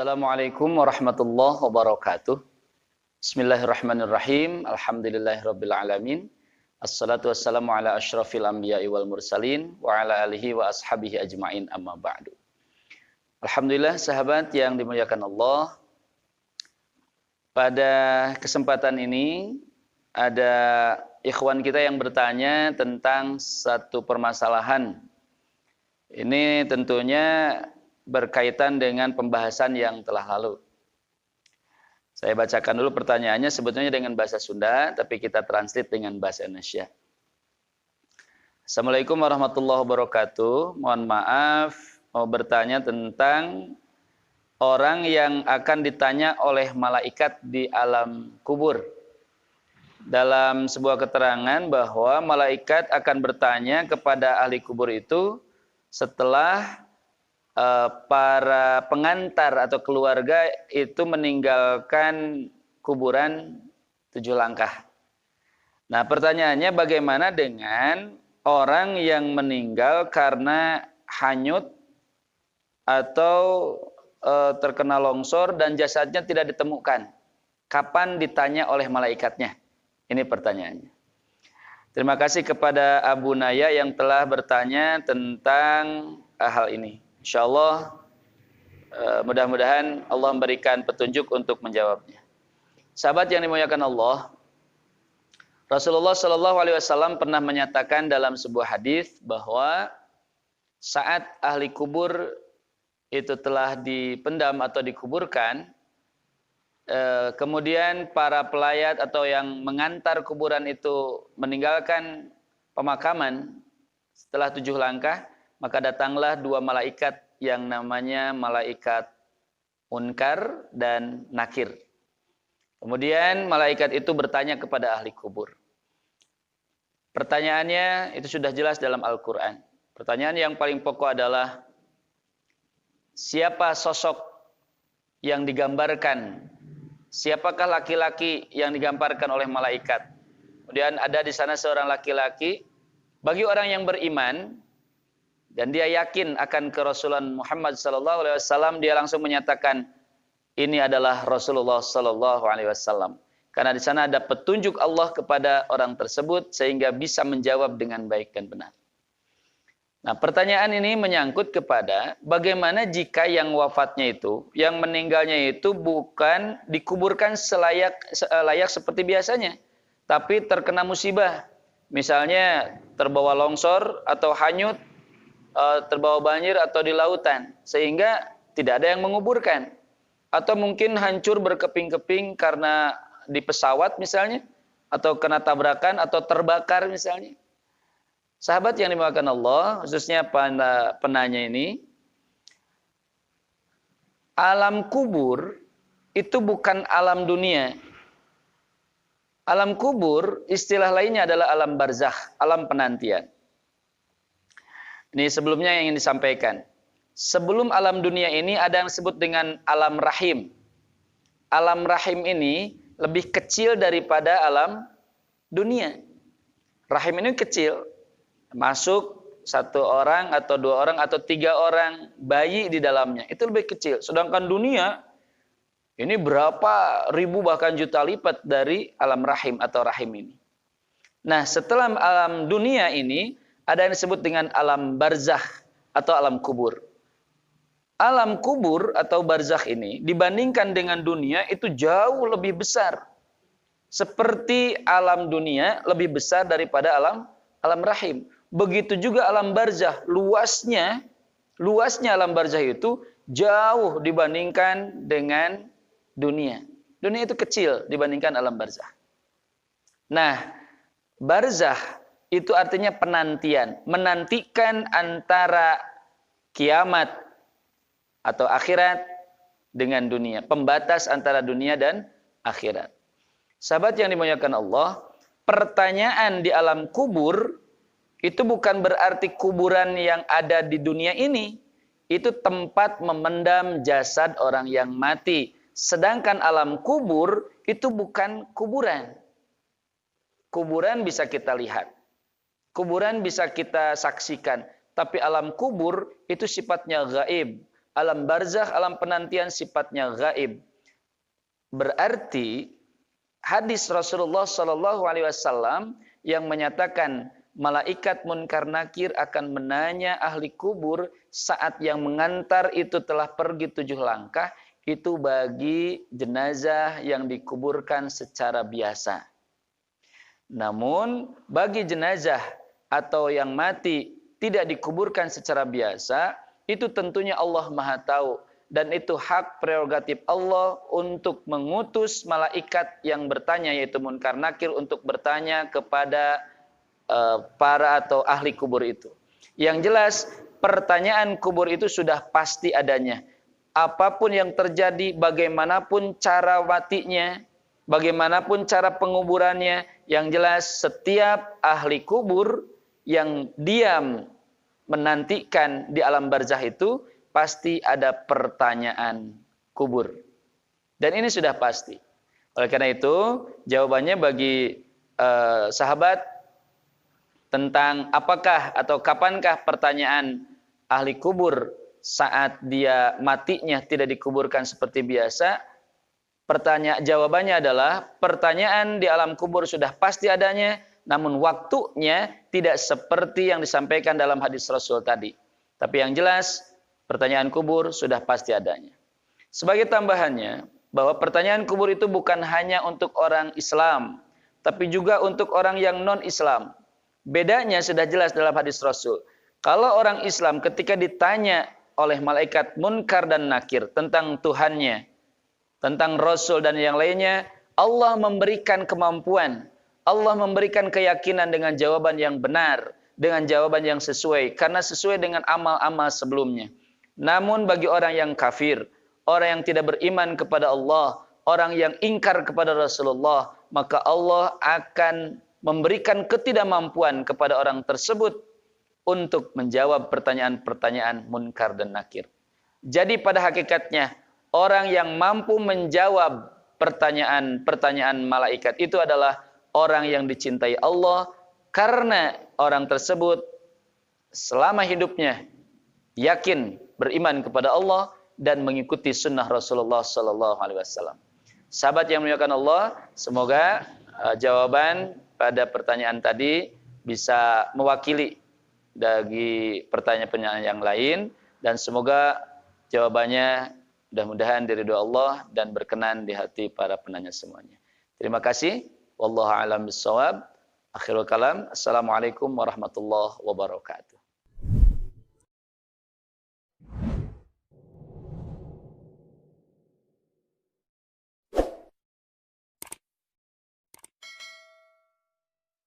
Assalamualaikum warahmatullahi wabarakatuh. Bismillahirrahmanirrahim. Alhamdulillahirabbil alamin. Assalatu wassalamu ala asyrafil anbiya'i wal mursalin wa ala alihi wa ashabihi ajmain, amma ba'du. Alhamdulillah sahabat yang dimuliakan Allah. Pada kesempatan ini ada ikhwan kita yang bertanya tentang satu permasalahan. Ini tentunya berkaitan dengan pembahasan yang telah lalu. Saya bacakan dulu pertanyaannya, sebetulnya dengan bahasa Sunda, tapi kita translate dengan bahasa Indonesia. Assalamualaikum warahmatullahi wabarakatuh. Mohon maaf, mau bertanya tentang orang yang akan ditanya oleh malaikat di alam kubur. Dalam sebuah keterangan bahwa malaikat akan bertanya kepada ahli kubur itu setelah para pengantar atau keluarga itu meninggalkan kuburan 7 langkah. Nah, pertanyaannya bagaimana dengan orang yang meninggal karena hanyut atau terkena longsor dan jasadnya tidak ditemukan? Kapan ditanya oleh malaikatnya? Ini pertanyaannya. Terima kasih kepada Abu Naya yang telah bertanya tentang hal ini. InsyaAllah mudah-mudahan Allah memberikan petunjuk untuk menjawabnya. Sahabat yang dimuliakan Allah, Rasulullah SAW pernah menyatakan dalam sebuah hadis bahwa saat ahli kubur itu telah dipendam atau dikuburkan, kemudian para pelayat atau yang mengantar kuburan itu meninggalkan pemakaman setelah 7 langkah, maka datanglah 2 malaikat yang namanya malaikat Munkar dan Nakir. Kemudian malaikat itu bertanya kepada ahli kubur. Pertanyaannya itu sudah jelas dalam Al-Quran. Pertanyaan yang paling pokok adalah, siapa sosok yang digambarkan? Siapakah laki-laki yang digambarkan oleh malaikat? Kemudian ada di sana seorang laki-laki. Bagi orang yang beriman dan dia yakin akan kerasulan Muhammad sallallahu alaihi wasallam, dia langsung menyatakan ini adalah Rasulullah sallallahu alaihi wasallam. Karena di sana ada petunjuk Allah kepada orang tersebut sehingga bisa menjawab dengan baik dan benar. Nah, pertanyaan ini menyangkut kepada bagaimana jika yang wafatnya itu, yang meninggalnya itu bukan dikuburkan layak seperti biasanya, tapi terkena musibah. Misalnya terbawa longsor atau hanyut, terbawa banjir atau di lautan, sehingga tidak ada yang menguburkan, atau mungkin hancur berkeping-keping karena di pesawat misalnya, atau kena tabrakan atau terbakar misalnya. Sahabat yang dimuliakan Allah, khususnya penanya ini, alam kubur itu bukan alam dunia. Alam kubur istilah lainnya adalah alam barzakh, alam penantian. Ini sebelumnya yang ingin disampaikan. Sebelum alam dunia ini ada yang disebut dengan alam rahim. Alam rahim ini lebih kecil daripada alam dunia. Rahim ini kecil. Masuk 1 orang atau 2 orang atau 3 orang bayi di dalamnya. Itu lebih kecil. Sedangkan dunia ini berapa ribu bahkan juta lipat dari alam rahim atau rahim ini. Nah, setelah alam dunia ini ada yang disebut dengan alam barzakh atau alam kubur. Alam kubur atau barzakh ini dibandingkan dengan dunia itu jauh lebih besar. Seperti alam dunia lebih besar daripada alam rahim. Begitu juga alam barzakh, luasnya alam barzakh itu jauh dibandingkan dengan dunia. Dunia itu kecil dibandingkan alam barzakh. Nah, barzakh itu artinya penantian, menantikan antara kiamat atau akhirat dengan dunia, pembatas antara dunia dan akhirat. Sahabat yang dimuliakan Allah, pertanyaan di alam kubur itu bukan berarti kuburan yang ada di dunia ini, itu tempat memendam jasad orang yang mati. Sedangkan alam kubur itu bukan kuburan. Kuburan bisa kita lihat. Kuburan bisa kita saksikan, tapi alam kubur itu sifatnya gaib, Alam barzakh, alam penantian sifatnya gaib. Berarti hadis Rasulullah Shallallahu Alaihi Wasallam yang menyatakan malaikat munkar nakir akan menanya ahli kubur saat yang mengantar itu telah pergi 7 langkah, itu bagi jenazah yang dikuburkan secara biasa. Namun bagi jenazah atau yang mati tidak dikuburkan secara biasa, itu tentunya Allah Maha Tahu, dan itu hak prerogatif Allah untuk mengutus malaikat yang bertanya, yaitu munkar nakir, untuk bertanya kepada para atau ahli kubur itu. Yang jelas pertanyaan kubur itu sudah pasti adanya. Apapun yang terjadi, bagaimanapun cara matinya, bagaimanapun cara penguburannya, yang jelas setiap ahli kubur yang diam menantikan di alam barzakh itu pasti ada pertanyaan kubur. Dan ini sudah pasti. Oleh karena itu, jawabannya bagi sahabat tentang apakah atau kapankah pertanyaan ahli kubur saat dia matinya tidak dikuburkan seperti biasa, jawabannya adalah pertanyaan di alam kubur sudah pasti adanya, namun waktunya tidak seperti yang disampaikan dalam hadis Rasul tadi. Tapi yang jelas pertanyaan kubur sudah pasti adanya. Sebagai tambahannya, bahwa pertanyaan kubur itu bukan hanya untuk orang Islam, tapi juga untuk orang yang non-Islam. Bedanya sudah jelas dalam hadis Rasul. Kalau orang Islam ketika ditanya oleh malaikat munkar dan nakir tentang Tuhannya, tentang Rasul dan yang lainnya, Allah memberikan kemampuan, Allah memberikan keyakinan dengan jawaban yang benar, dengan jawaban yang sesuai, karena sesuai dengan amal-amal sebelumnya. Namun bagi orang yang kafir, orang yang tidak beriman kepada Allah, orang yang ingkar kepada Rasulullah, maka Allah akan memberikan ketidakmampuan kepada orang tersebut untuk menjawab pertanyaan-pertanyaan munkar dan nakir. Jadi pada hakikatnya, orang yang mampu menjawab pertanyaan-pertanyaan malaikat itu adalah orang yang dicintai Allah, karena orang tersebut selama hidupnya yakin beriman kepada Allah dan mengikuti sunnah Rasulullah Sallallahu Alaihi Wasallam. Sahabat yang memuliakan Allah, semoga jawaban pada pertanyaan tadi bisa mewakili bagi pertanyaan-pertanyaan yang lain, dan semoga jawabannya mudah-mudahan diridhoi Allah dan berkenan di hati para penanya semuanya. Terima kasih. Wallahu a'lam bishawab. Akhirul kalam. Assalamualaikum warahmatullahi wabarakatuh.